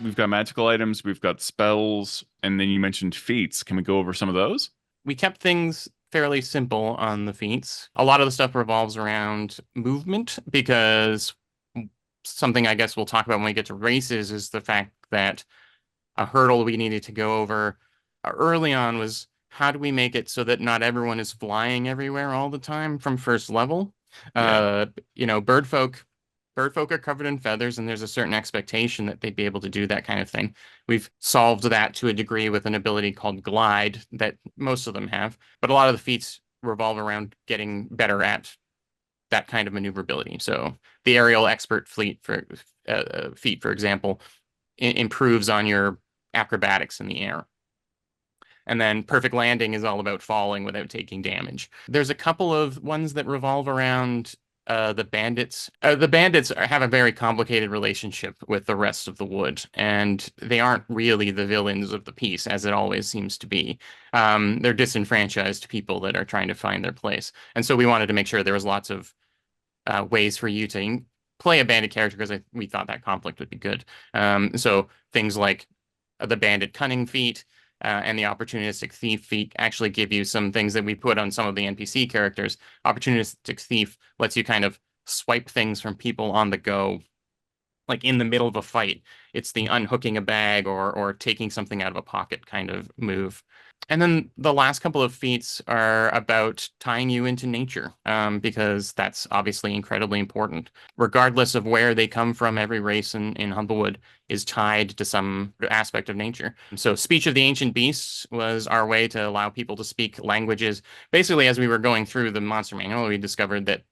we've got magical items, we've got spells, and then you mentioned feats. Can we go over some of those? We kept things fairly simple on the feats. A lot of the stuff revolves around movement because something I guess we'll talk about when we get to races is the fact that a hurdle we needed to go over early on was how do we make it so that not everyone is flying everywhere all the time from first level? Yeah. Uh, bird folk are covered in feathers, and there's a certain expectation that they'd be able to do that kind of thing. We've solved that to a degree with an ability called glide that most of them have, but a lot of the feats revolve around getting better at that kind of maneuverability. So the aerial expert feat, for example, improves on your acrobatics in the air. And then perfect landing is all about falling without taking damage. There's a couple of ones that revolve around the bandits. The bandits have a very complicated relationship with the rest of the wood, and they aren't really the villains of the piece, as it always seems to be. They're disenfranchised people that are trying to find their place. And so we wanted to make sure there was lots of ways for you to play a bandit character because we thought that conflict would be good. So things like the bandit cunning feat and the opportunistic thief feat actually give you some things that we put on some of the NPC characters. Opportunistic thief lets you kind of swipe things from people on the go, like in the middle of a fight. It's the unhooking a bag or taking something out of a pocket kind of move. And then the last couple of feats are about tying you into nature, because that's obviously incredibly important. Regardless of where they come from, every race in Humblewood is tied to some aspect of nature. So, Speech of the Ancient Beasts was our way to allow people to speak languages. Basically, as we were going through the monster manual, we discovered that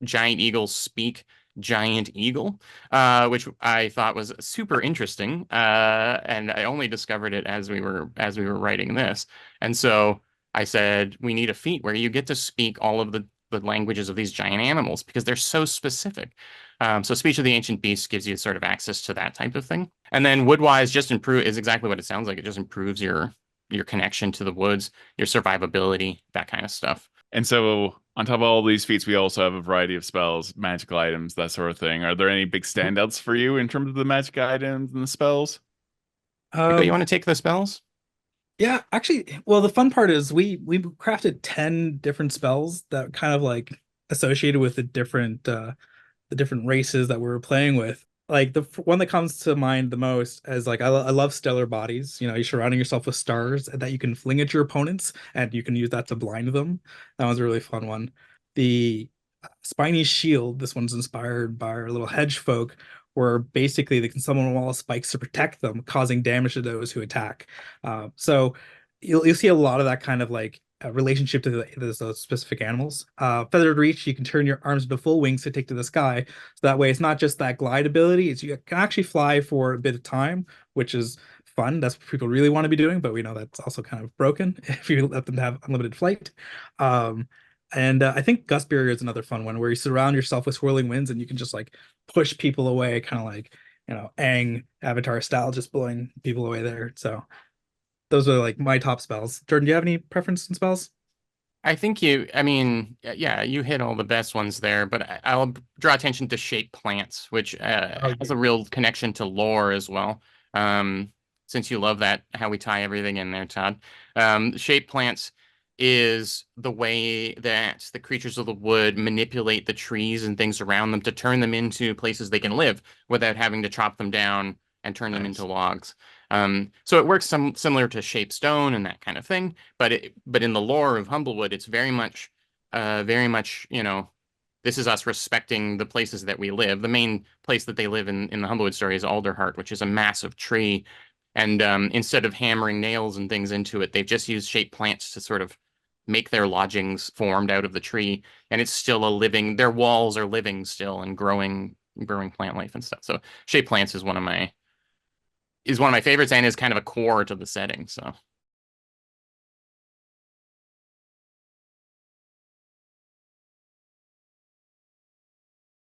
giant eagles speak giant eagle, which I thought was super interesting. And I only discovered it as we were writing this. And so I said, we need a feat where you get to speak all of the languages of these giant animals because they're so specific. So Speech of the Ancient Beasts gives you sort of access to that type of thing. And then Woodwise just improve is exactly what it sounds like. It just improves your connection to the woods, your survivability, that kind of stuff. And so, on top of all these feats, we also have a variety of spells, magical items, that sort of thing. Are there any big standouts for you in terms of the magic items and the spells? Rico, you Um, want to take the spells? yeah, actually, well, the fun part is we crafted 10 different spells that kind of like associated with the different races that we were playing with. Like one that comes to mind the most is like I love stellar bodies. You know, you're surrounding yourself with stars that you can fling at your opponents, and you can use that to blind them. That was a really fun one. The spiny shield. This one's inspired by our little hedge folk, where basically they can summon wall spikes to protect them, causing damage to those who attack. So you'll see a lot of that kind of like relationship to those specific animals. Feathered reach, you can turn your arms into full wings to take to the sky. So that way, it's not just that glide ability; it's you can actually fly for a bit of time, which is fun. That's what people really want to be doing, but we know that's also kind of broken if you let them have unlimited flight. Um, and I think Gust Barrier is another fun one where you surround yourself with swirling winds and you can just like push people away, kind of like, Aang Avatar style, just blowing people away there. So those are like my top spells. Jordan, do you have any preference in spells? I mean, yeah, you hit all the best ones there, but I'll draw attention to shape plants, which Oh has yeah. a real connection to lore as well. Um, since you love that, how we tie everything in there, Todd. Shape plants is the way that the creatures of the wood manipulate the trees and things around them to turn them into places they can live without having to chop them down and turn them into Nice. logs. So it works similar to shape stone and that kind of thing. But in the lore of Humblewood, it's very much, this is us respecting the places that we live. The main place that they live in the Humblewood story is Alderheart, which is a massive tree. And instead of hammering nails and things into it, they've just used shaped plants to sort of make their lodgings formed out of the tree. And it's still a living, their walls are living still and growing plant life and stuff. So shaped plants is one of my favorites and is kind of a core to the setting. So